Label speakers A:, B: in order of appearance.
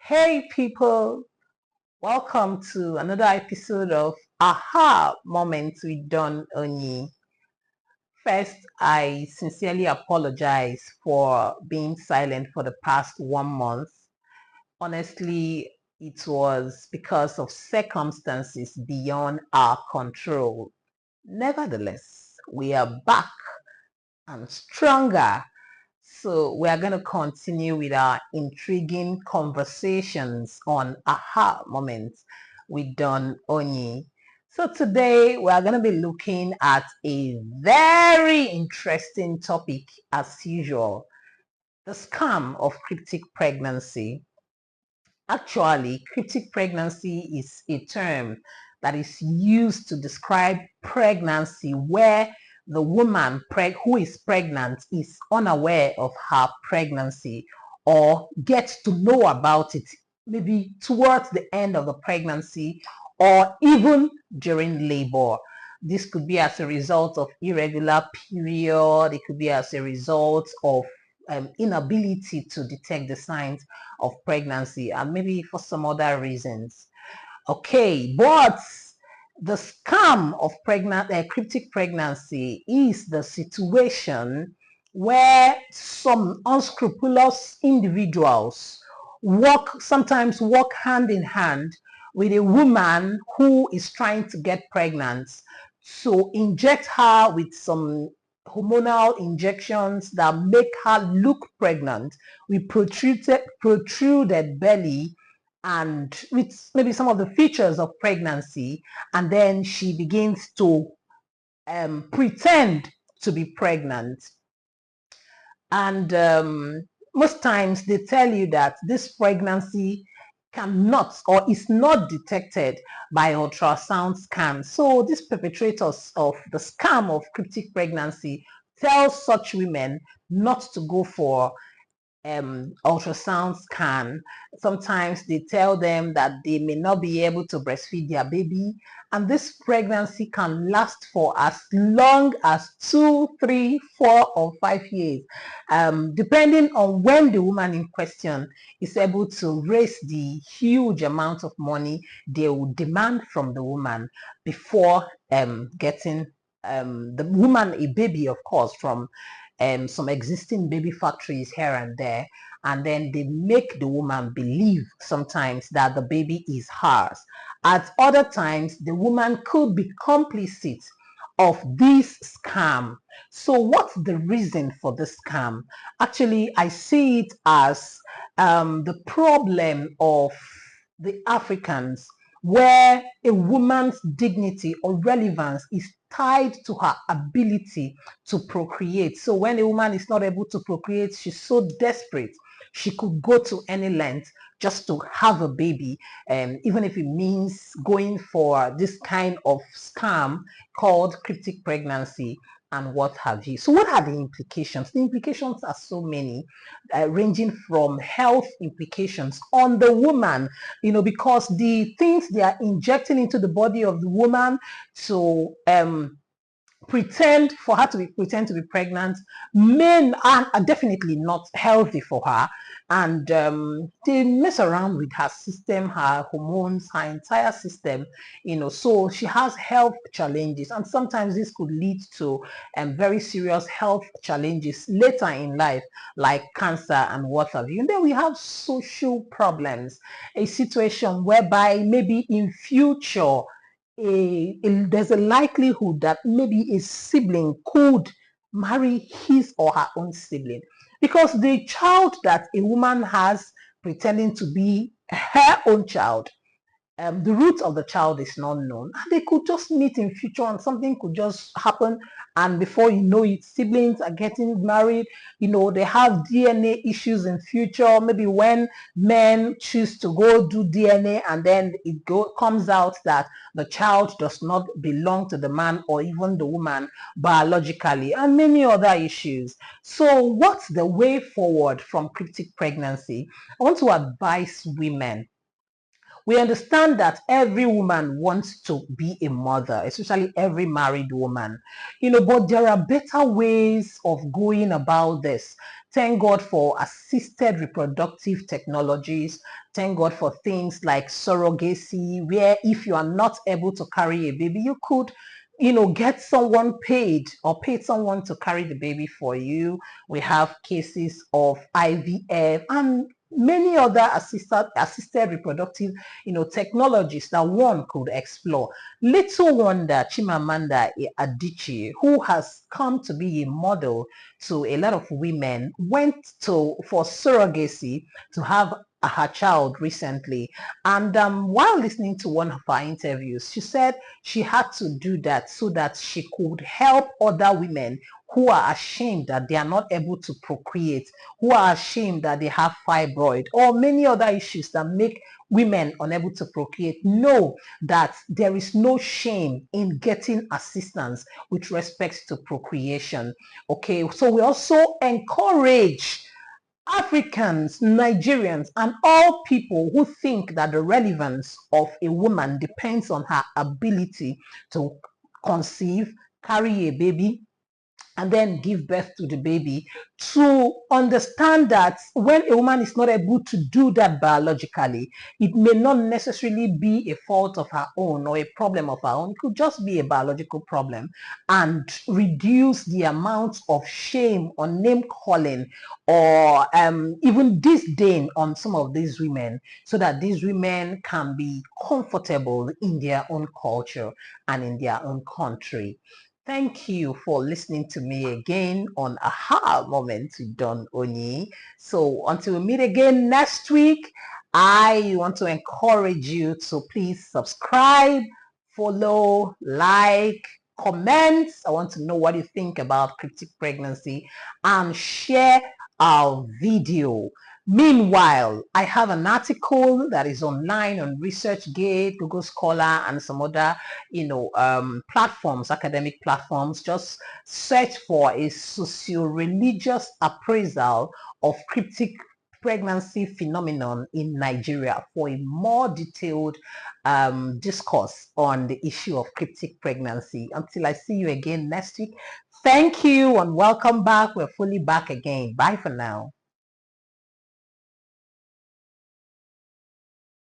A: Hey people, welcome to another episode of Aha Moments with Don Oni. First, I sincerely apologize for being silent for the past 1 month. Honestly, it was because of circumstances beyond our control. Nevertheless, we are back and stronger. So we are going to continue with our intriguing conversations on aha moments with Don Onyi. So today we are going to be looking at a very interesting topic as usual, the scam of cryptic pregnancy. Actually, cryptic pregnancy is a term that is used to describe pregnancy where the woman who is pregnant is unaware of her pregnancy or gets to know about it maybe towards the end of the pregnancy or even during labor. This could be as a result of irregular period. It could be as a result of inability to detect the signs of pregnancy and maybe for some other reasons. Okay, but the scam of cryptic pregnancy is the situation where some unscrupulous individuals sometimes work hand in hand with a woman who is trying to get pregnant, so inject her with some hormonal injections that make her look pregnant with protruded belly and with maybe some of the features of pregnancy, and then she begins to pretend to be pregnant. And most times they tell you that this pregnancy cannot or is not detected by ultrasound scan. So these perpetrators of the scam of cryptic pregnancy tell such women not to go for ultrasound scan. Sometimes they tell them that they may not be able to breastfeed their baby, and this pregnancy can last for as long as 2, 3, 4, or 5 years, depending on when the woman in question is able to raise the huge amount of money they will demand from the woman before getting the woman a baby, of course, from some existing baby factories here and there, and then they make the woman believe sometimes that the baby is hers. At other times, the woman could be complicit of this scam. So what's the reason for this scam? Actually, I see it as the problem of the Africans, where a woman's dignity or relevance is tied to her ability to procreate. So when a woman is not able to procreate, she's so desperate, she could go to any length just to have a baby, even if it means going for this kind of scam called cryptic pregnancy and what have you. So what are the implications? The implications are so many, ranging from health implications on the woman, because the things they are injecting into the body of the woman to pretend to be pregnant, men are definitely not healthy for her, and they mess around with her system, her hormones, her entire system, so she has health challenges, and sometimes this could lead to very serious health challenges later in life, like cancer and what have you. And then we have social problems, a situation whereby maybe in future there's a likelihood that maybe a sibling could marry his or her own sibling, because the child that a woman has pretending to be her own child, the root of the child is not known, and they could just meet in future and something could just happen, and before you know it, siblings are getting married. They have DNA issues in future, maybe when men choose to go do DNA, and then comes out that the child does not belong to the man or even the woman biologically, and many other issues. So what's the way forward from cryptic pregnancy? I want to advise women. We understand that every woman wants to be a mother, especially every married woman, but there are better ways of going about this. Thank God for assisted reproductive technologies. Thank God for things like surrogacy, where if you are not able to carry a baby, you could, get someone paid or pay someone to carry the baby for you. We have cases of IVF and many other assisted reproductive, technologies that one could explore. Little wonder Chimamanda Adichie, who has come to be a model to a lot of women, went for surrogacy to have her child recently. And while listening to one of her interviews, she said she had to do that so that she could help other women who are ashamed that they are not able to procreate, who are ashamed that they have fibroid, or many other issues that make women unable to procreate. Know that there is no shame in getting assistance with respect to procreation. Okay, so we also encourage Africans, Nigerians, and all people who think that the relevance of a woman depends on her ability to conceive, carry a baby, and then give birth to the baby, to understand that when a woman is not able to do that biologically, it may not necessarily be a fault of her own or a problem of her own. It could just be a biological problem, and reduce the amount of shame or name calling or even disdain on some of these women, so that these women can be comfortable in their own culture and in their own country. Thank you for listening to me again on Aha Moments with Don Oni. So until we meet again next week, I want to encourage you to please subscribe, follow, like, comment. I want to know what you think about cryptic pregnancy, and share our video. Meanwhile, I have an article that is online on ResearchGate, Google Scholar, and some other, platforms, academic platforms. Just search for a socio-religious appraisal of cryptic pregnancy phenomenon in Nigeria for a more detailed discourse on the issue of cryptic pregnancy. Until I see you again next week, thank you and welcome back. We're fully back again. Bye for now.